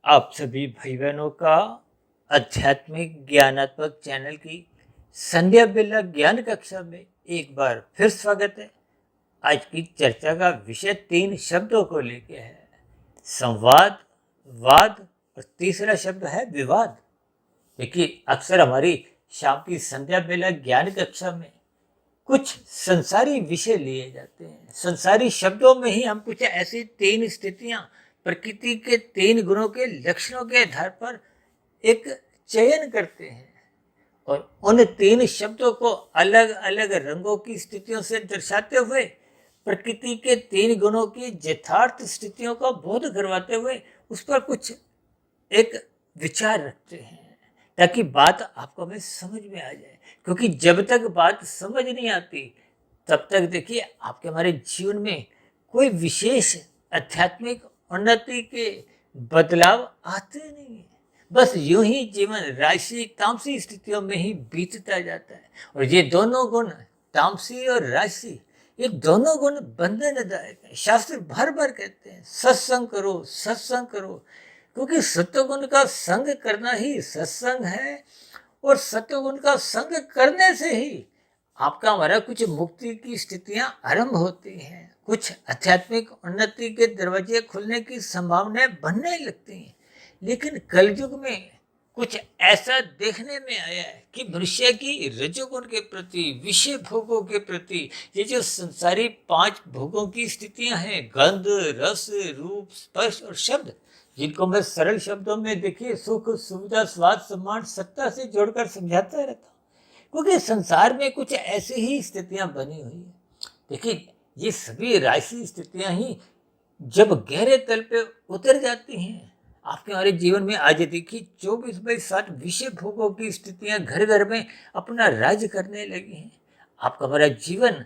आप सभी भाई बहनों का आध्यात्मिक ज्ञानात्मक चैनल की संध्या बेला ज्ञान कक्षा में एक बार फिर स्वागत है। आज की चर्चा का विषय 3 शब्दों को लेके है, संवाद, वाद और तीसरा शब्द है विवाद। देखिए, अक्सर हमारी शाम की संध्या बेला ज्ञान कक्षा में कुछ संसारी विषय लिए जाते हैं। संसारी शब्दों में ही हम कुछ ऐसी 3 स्थितियां, प्रकृति के 3 गुणों के लक्षणों के आधार पर एक चयन करते हैं और उन 3 शब्दों को अलग अलग रंगों की स्थितियों से दर्शाते हुए प्रकृति के 3 गुणों की यथार्थ स्थितियों का बोध करवाते हुए उस पर कुछ एक विचार रखते हैं, ताकि बात आपको में समझ में आ जाए। क्योंकि जब तक बात समझ नहीं आती तब तक देखिए आपके हमारे जीवन में कोई विशेष आध्यात्मिक उन्नति के बदलाव आते नहीं है। बस यूं ही जीवन राशि तामसी स्थितियों में ही बीतता जाता है। और ये दोनों गुण, तामसी और राशि, ये दोनों गुण बंधनदायक है। शास्त्र भर भर कहते हैं सत्संग करो, सत्संग करो, क्योंकि सत्वगुण का संग करना ही सत्संग है। और सत्वगुण का संग करने से ही आपका हमारा कुछ मुक्ति की स्थितियां आरंभ होती हैं, कुछ आध्यात्मिक उन्नति के दरवाजे खुलने की संभावनाएं बनने लगती हैं। लेकिन कलयुग में कुछ ऐसा देखने में आया है कि मनुष्य की रजोगुण के प्रति, विषय भोगों के प्रति, ये जो संसारी 5 भोगों की स्थितियां हैं, गंध, रस, रूप, स्पर्श और शब्द, जिनको मैं सरल शब्दों में देखिए सुख, सुविधा, स्वाद, सम्मान, सत्ता से जोड़कर समझाता रहता हूँ। क्योंकि संसार में कुछ ऐसी ही स्थितियां बनी हुई है। देखिए, ये सभी राशि स्थितियां ही जब गहरे तल पे उतर जाती हैं आपके हमारे जीवन में, आज देखिए 24/7 विषय भोगों की स्थितियां घर घर में अपना राज करने लगी हैं। आपका हमारा जीवन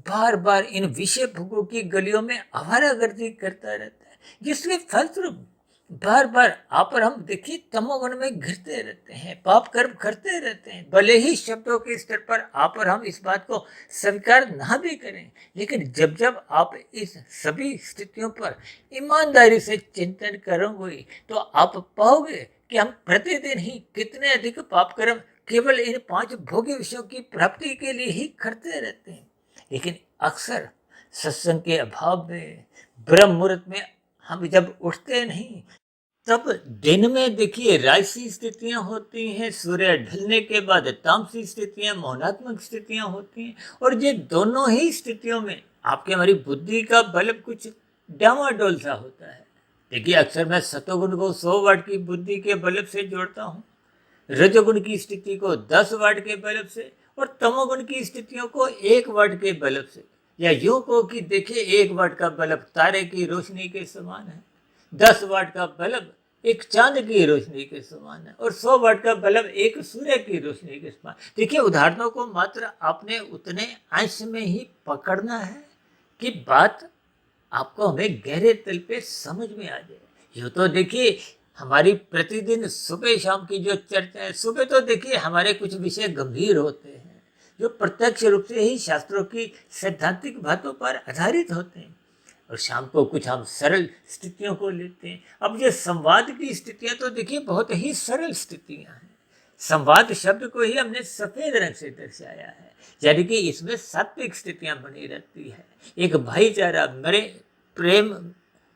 बार बार इन विषय भोगों की गलियों में आवारागर्दी करता रहता है, जिसके फलस्वरूप बार बार आप और हम देखिए तमोगुण में घिरते रहते हैं, पाप कर्म करते रहते हैं। भले ही शब्दों के स्तर पर आप और हम इस बात को स्वीकार ना भी करें, लेकिन जब जब आप इस सभी स्थितियों पर ईमानदारी से चिंतन करोगे तो आप पाओगे कि हम प्रतिदिन ही कितने अधिक पाप कर्म केवल इन 5 भोग्य विषयों की प्राप्ति के लिए ही करते रहते हैं। लेकिन अक्सर सत्संग के अभाव में, ब्रह्म मुहूर्त में हम जब उठते नहीं, तब दिन में देखिए राजसी स्थितियां होती हैं, सूर्य ढलने के बाद तामसी स्थितियां, मौनात्मक स्थितियां होती हैं। और ये दोनों ही स्थितियों में आपके हमारी बुद्धि का बल कुछ डामाडोल सा होता है। देखिए, अक्सर मैं सतोगुण को 100 वाट की बुद्धि के बल्ब से जोड़ता हूँ, रजोगुण की स्थिति को 10 वाट के बल्ब से और तमोगुण की स्थितियों को 1 वाट के बल्ब से। या यूं को कि देखिए 1 वाट का बल्ब तारे की रोशनी के समान है, 10 वाट का बल्ब एक चांद की रोशनी के समान है और 100 वाट का बल्ब एक सूर्य की रोशनी के समान। देखिए, उदाहरणों को मात्र आपने उतने अंश में ही पकड़ना है कि बात आपको हमें गहरे तल पे समझ में आ जाए। यूँ तो देखिए हमारी प्रतिदिन सुबह शाम की जो चर्चा है, सुबह तो देखिए हमारे कुछ विषय गंभीर होते हैं जो प्रत्यक्ष रूप से ही शास्त्रों की सैद्धांतिक बातों पर आधारित होते हैं, और शाम को कुछ हम सरल स्थितियों को लेते हैं। अब ये संवाद की स्थितियां तो देखिए बहुत ही सरल स्थितियां हैं। संवाद शब्द को ही हमने सफेद रंग से दर्शाया है, यानी कि इसमें सात्विक स्थितियां बनी रहती है, एक भाईचारा, मेरे प्रेम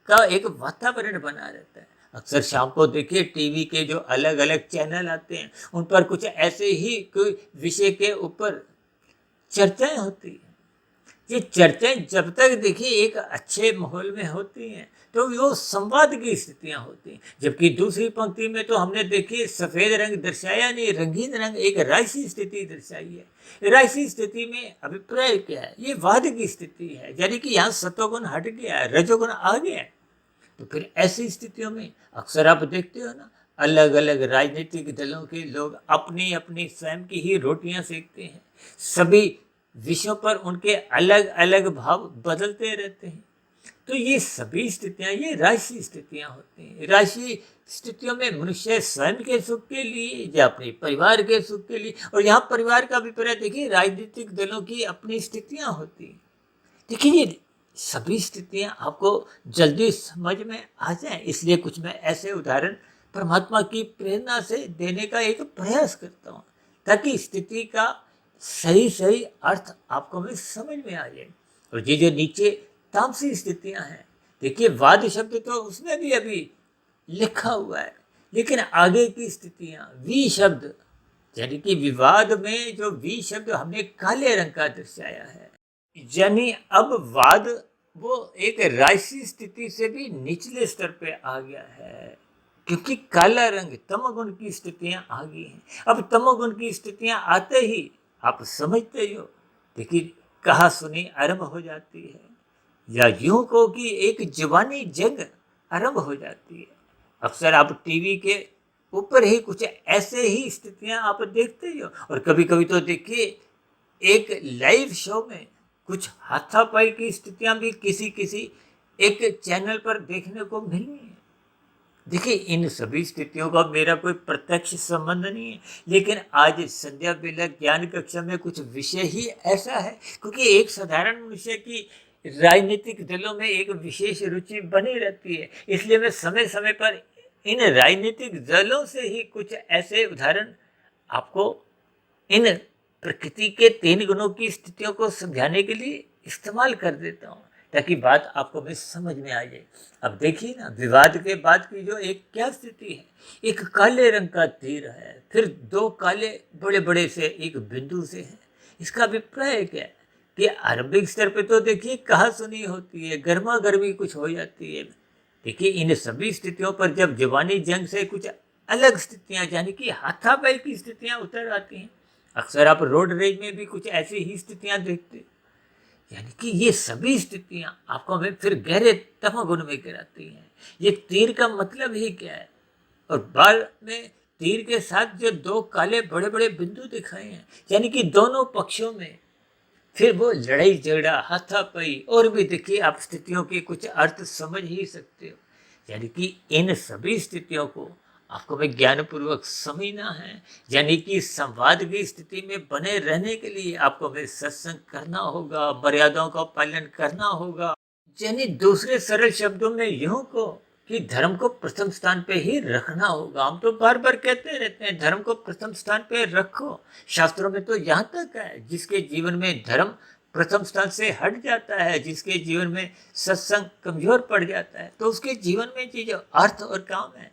का एक वातावरण बना रहता है। अक्सर शाम को देखिए टीवी के जो अलग अलग चैनल आते हैं उन पर कुछ ऐसे ही कोई विषय के ऊपर चर्चाएं होती हैं। ये चर्चाएं जब तक देखिए एक अच्छे माहौल में होती हैं तो वो संवाद की स्थितियां होती हैं। जबकि दूसरी पंक्ति में तो हमने देखिए सफेद रंग दर्शाया नहीं, रंगीन रंग, एक राजसी स्थिति दर्शाई है। राजसी स्थिति में अभिप्राय क्या है? ये वाद की स्थिति है, यानी कि यहाँ सत्वगुण हट गया है, रजोगुण आ गया है। तो फिर ऐसी स्थितियों में अक्सर आप देखते हो ना, अलग अलग राजनीतिक दलों के लोग अपनी अपनी स्वयं की ही रोटियां सेकते हैं। सभी विषयों पर उनके अलग अलग भाव बदलते रहते हैं। तो ये सभी स्थितियां, ये राशि स्थितियां होती हैं। राशि स्थितियों में मनुष्य स्वयं के सुख के लिए या अपने परिवार के सुख के लिए, और यहाँ परिवार का अभिप्राय देखिए राजनीतिक दलों की अपनी स्थितियां होती हैं। देखिए, सभी स्थितियां आपको जल्दी समझ में आ जाएं, इसलिए कुछ मैं ऐसे उदाहरण परमात्मा की प्रेरणा से देने का एक प्रयास करता हूँ, ताकि स्थिति का सही सही अर्थ आपको में समझ में आ जाए। और ये जो नीचे तामसी स्थितियां हैं, देखिए वाद शब्द तो उसमें भी अभी लिखा हुआ है, लेकिन आगे की स्थितियां वी शब्द, यानी कि विवाद में जो वी शब्द हमने काले रंग का दर्शाया है, यानी अब वाद वो एक राजसी स्थिति से भी निचले स्तर पे आ गया है, क्योंकि काला रंग तमोगुण की स्थितियां आ गई हैं। अब तमोगुण की स्थितियां आते ही आप समझते ही हो, देखिए कहा सुनी आरंभ हो जाती है, या यूं कहो कि एक जुबानी जंग आरंभ हो जाती है। अक्सर आप टीवी के ऊपर ही कुछ ऐसे ही स्थितियां आप देखते ही हो, और कभी कभी तो देखिए एक लाइव शो में कुछ हाथापाई की स्थितियां भी किसी किसी एक चैनल पर देखने को मिली है। देखिए इन सभी स्थितियों का मेरा कोई प्रत्यक्ष संबंध नहीं है, लेकिन आज संध्या बेला ज्ञान कक्षा में कुछ विषय ही ऐसा है, क्योंकि एक साधारण मनुष्य की राजनीतिक दलों में एक विशेष रुचि बनी रहती है, इसलिए मैं समय समय पर इन राजनीतिक दलों से ही कुछ ऐसे उदाहरण आपको इन प्रकृति के 3 गुणों की स्थितियों को समझाने के लिए इस्तेमाल कर देता हूँ, ताकि बात आपको भी समझ में आ जाए। अब देखिए ना, विवाद के बाद की जो एक क्या स्थिति है, एक काले रंग का तीर है, फिर 2 काले बड़े बड़े से एक बिंदु से है। इसका अभिप्राय क्या है कि आरंभिक स्तर पे तो देखिए कहा सुनी होती है, गर्मा गर्मी कुछ हो जाती है। देखिए इन सभी स्थितियों पर जब जवानी जंग से कुछ अलग स्थितियां, यानी कि हाथापाई की स्थितियां उतर आती हैं, अक्सर आप रोड रेज में भी कुछ ऐसी ही स्थितियां देखते हैं। यानी कि ये सभी स्थितियां आपको हमें फिर गहरे तमोगुण में गिराती हैं। ये तीर का मतलब ही क्या है, और बाद में तीर के साथ जो 2 काले बड़े बड़े बिंदु दिखाए हैं, यानी कि दोनों पक्षों में फिर वो लड़ाई झगड़ा हाथापाई, और भी देखिए आप स्थितियों के कुछ अर्थ समझ ही सकते हो। यानी कि इन सभी स्थितियों को आपको में ज्ञानपूर्वक समझना है, यानी कि संवाद की स्थिति में बने रहने के लिए आपको में सत्संग करना होगा, मर्यादाओं का पालन करना होगा। यानी दूसरे सरल शब्दों में यूं को कि धर्म को प्रथम स्थान पे ही रखना होगा। हम तो बार बार कहते रहते हैं धर्म को प्रथम स्थान पे रखो, शास्त्रों में तो यहाँ तक है जिसके जीवन में धर्म प्रथम स्थान से हट जाता है, जिसके जीवन में सत्संग कमजोर पड़ जाता है, तो उसके जीवन में ये जो अर्थ और काम है,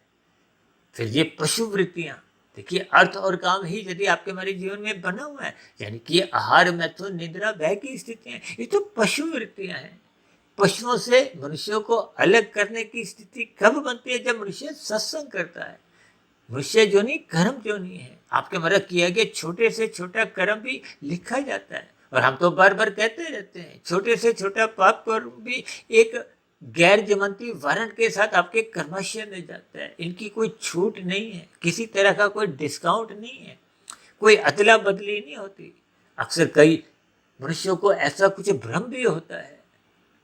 फिर ये पशु वृत्तियां, देखिए अर्थ और काम ही यदि आपके हमारे जीवन में बना हुआ है, यानी कि आहार मैथुन निद्रा भय की स्थितियां, ये तो पशु वृत्तियां हैं। पशुओं से मनुष्यों को अलग करने की स्थिति कब बनती है, जब मनुष्य सत्संग करता है। मनुष्य जो नहीं कर्म जो नहीं है, आपके हमारा किया गया छोटे से छोटा कर्म भी लिखा जाता है, और हम तो बार बार कहते रहते हैं छोटे से छोटा पाप कर्म भी एक गैर जमानती वारंट के साथ आपके कर्माशय में जाता है। इनकी कोई छूट नहीं है, किसी तरह का कोई डिस्काउंट नहीं है, कोई अदला बदली नहीं होती। अक्सर कई मनुष्यों को ऐसा कुछ भ्रम भी होता है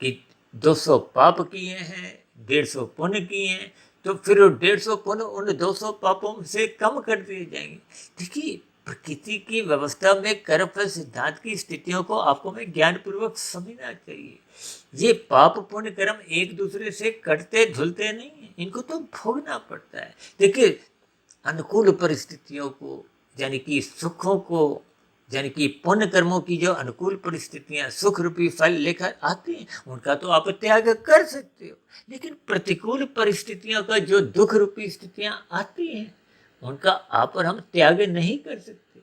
कि 200 पाप किए हैं, 150 पुण्य किए हैं, तो फिर 150 पुण्य उन 200 पापों से कम कर दिए जाएंगे। देखिए प्रकृति की व्यवस्था में कर्मफल सिद्धांत की स्थितियों को आपको में ज्ञानपूर्वक समझना चाहिए। ये पाप पुण्य कर्म एक दूसरे से कटते धुलते नहीं है, इनको तो भोगना पड़ता है। देखिए अनुकूल परिस्थितियों को, यानी कि सुखों को, यानी कि पुण्य कर्मों की जो अनुकूल परिस्थितियां सुख रूपी फल लेकर आती हैं, उनका तो आप त्याग कर सकते हो, लेकिन प्रतिकूल परिस्थितियों का जो दुख रूपी स्थितियां आती हैं, उनका आप और हम त्याग नहीं कर सकते।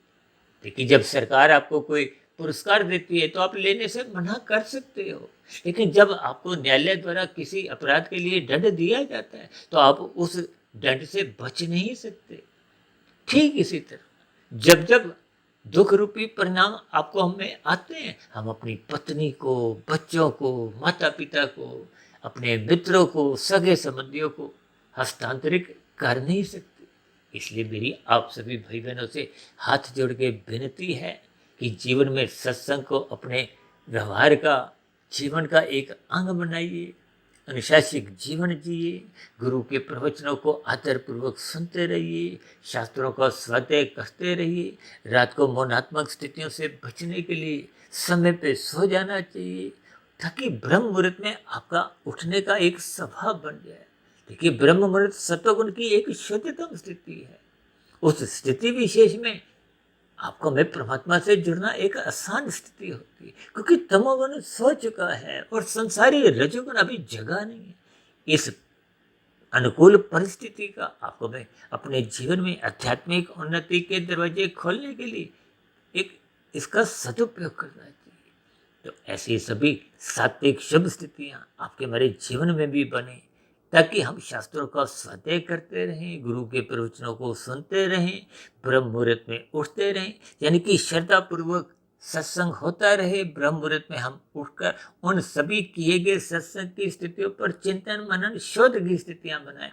देखिए जब सरकार आपको कोई पुरस्कार देती है तो आप लेने से मना कर सकते हो, लेकिन जब आपको न्यायालय द्वारा किसी अपराध के लिए दंड दिया जाता है तो आप उस दंड से बच नहीं सकते। ठीक इसी तरह जब जब दुख रूपी परिणाम आपको हमें आते हैं, हम अपनी पत्नी को, बच्चों को, माता पिता को, अपने मित्रों को, सगे संबंधियों को हस्तांतरित कर नहीं सकते। इसलिए मेरी आप सभी भाई बहनों से हाथ जोड़ के विनती है कि जीवन में सत्संग को अपने व्यवहार का, जीवन का एक अंग बनाइए, अनुशासित जीवन जिए, गुरु के प्रवचनों को आदरपूर्वक सुनते रहिए, शास्त्रों का स्वाध्याय करते रहिए, रात को मौनात्मक स्थितियों से बचने के लिए समय पे सो जाना चाहिए, ताकि ब्रह्म मुहूर्त में आपका उठने का एक स्वभाव बन जाए। देखिए, ब्रह्म मुहूर्त सत्वगुण की एक शुद्धतम स्थिति है। उस स्थिति विशेष में आपको में परमात्मा से जुड़ना एक आसान स्थिति होती है, क्योंकि तमोगुण सो चुका है और संसारी रजोगुण अभी जगा नहीं है। इस अनुकूल परिस्थिति का आपको में अपने जीवन में आध्यात्मिक उन्नति के दरवाजे खोलने के लिए एक इसका सदुपयोग करना चाहिए। तो ऐसी सभी सात्विक शुभ स्थितियां आपके हमारे जीवन में भी बने, ताकि हम शास्त्रों का स्वाध्याय करते रहें, गुरु के प्रवचनों को सुनते रहें, ब्रह्म मुहूर्त में उठते रहें, यानी कि श्रद्धा पूर्वक सत्संग होता रहे। ब्रह्म मुहूर्त में हम उठकर उन सभी किए गए सत्संग की स्थितियों पर चिंतन मनन शोध की स्थितियां बनाएं,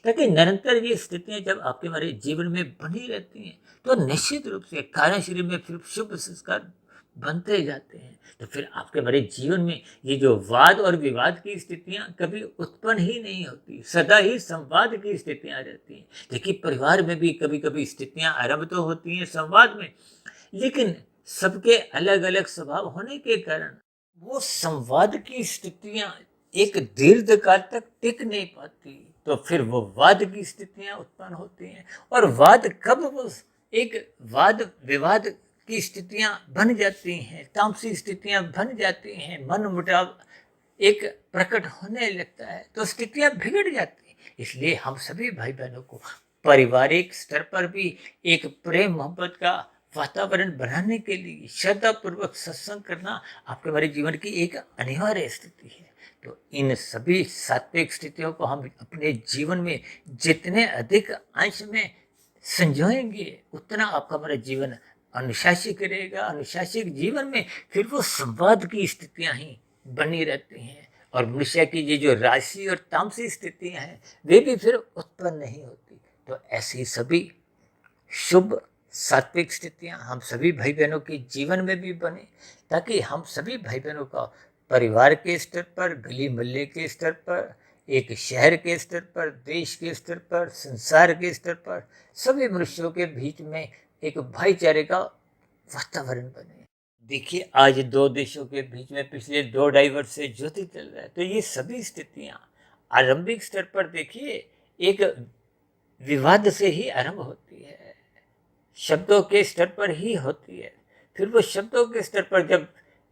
ताकि निरंतर ये स्थितियां जब आपके हमारे जीवन में बनी रहती हैं तो निश्चित रूप से कारण शरीर में फिर शुभ संस्कार बनते जाते हैं। तो फिर आपके हमारे जीवन में ये जो वाद और विवाद की स्थितियां कभी उत्पन्न ही नहीं होती, सदा ही संवाद की स्थितियां रहती हैं। देखिए, परिवार में भी कभी कभी स्थितियां आरंभ तो होती हैं संवाद में, लेकिन सबके अलग अलग स्वभाव होने के कारण वो संवाद की स्थितियां एक दीर्घ काल तक टिक नहीं पाती। तो फिर वो वाद की स्थितियां उत्पन्न होती हैं, और वाद कब वो एक वाद विवाद की स्थितियां बन जाती हैं, तामसी स्थितियां बन जाती हैं, मन मुटाव एक प्रकट होने लगता है, तो स्थितियां बिगड़ जाती हैं। इसलिए हम सभी भाई बहनों को पारिवारिक स्तर पर भी एक प्रेम मोहब्बत का वातावरण बनाने के लिए श्रद्धा पूर्वक सत्संग करना आपके हमारे जीवन की एक अनिवार्य स्थिति है। तो इन सभी सात्विक स्थितियों को हम अपने जीवन में जितने अधिक अंश में संजोएंगे, उतना आपका हमारा जीवन अनुशासित रहेगा। अनुशासित जीवन में फिर वो संवाद की स्थितियां ही बनी रहती हैं, और मनुष्य की ये जो राशि और तामसी स्थितियां हैं वे भी फिर उत्पन्न नहीं होती। तो ऐसी सभी शुभ सात्विक स्थितियां हम सभी भाई बहनों के जीवन में भी बने, ताकि हम सभी भाई बहनों का परिवार के स्तर पर, गली मोहल्ले के स्तर पर, एक शहर के स्तर पर, देश के स्तर पर, संसार के स्तर पर, सभी मनुष्यों के बीच में एक भाईचारे का वातावरण बने। देखिए, आज दो देशों के बीच में पिछले 2-2.5 वर्ष से युद्ध चल रहा है, तो ये सभी स्थितियां आरंभिक स्तर पर देखिए एक विवाद से ही आरंभ होती है, शब्दों के स्तर पर ही होती है। फिर वो शब्दों के स्तर पर जब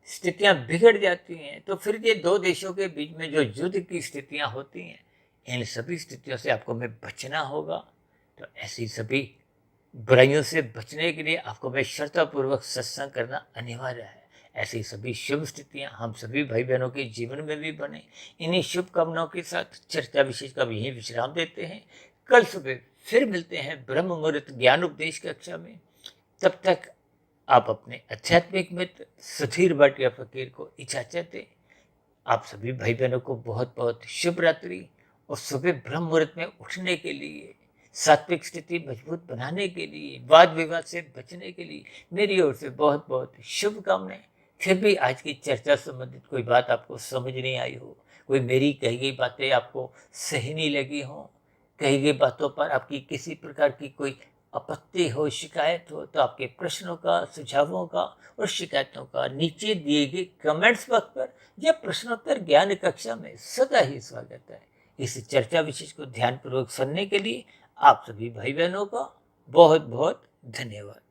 स्थितियां बिगड़ जाती हैं, तो फिर ये दो देशों के बीच में जो युद्ध की स्थितियां होती हैं, इन सभी स्थितियों से आपको में बचना होगा। तो ऐसी सभी बुराइयों से बचने के लिए आपको में श्रद्धापूर्वक सत्संग करना अनिवार्य है। ऐसी सभी शुभ स्थितियां हम सभी भाई बहनों के जीवन में भी बने। इन्हीं शुभकामनाओं के साथ चर्चा विशेष का यहीं विश्राम देते हैं। कल सुबह फिर मिलते हैं ब्रह्म मुहूर्त ज्ञान उपदेश कक्षा में। तब तक आप अपने आध्यात्मिक मित्र सुधीर भाटिया फकीर को इजाजत दें। आप सभी भाई बहनों को बहुत बहुत शुभ रात्रि, और सुबह ब्रह्म मुहूर्त में उठने के लिए, सात्विक स्थिति मजबूत बनाने के लिए, वाद विवाद से बचने के लिए मेरी ओर से बहुत बहुत शुभकामनाएं। फिर भी आज की चर्चा संबंधित कोई बात आपको समझ नहीं आई हो, कोई मेरी कही गई बातें आपको सही नहीं लगी हो, कही गई बातों पर आपकी किसी प्रकार की कोई आपत्ति हो, शिकायत हो, तो आपके प्रश्नों का, सुझावों का और शिकायतों का नीचे दिए गए कमेंट्स बॉक्स पर या प्रश्नोत्तर ज्ञान कक्षा में सदा ही स्वागत है। इस चर्चा विशेष को ध्यानपूर्वक सुनने के लिए आप सभी भाई बहनों का बहुत बहुत धन्यवाद।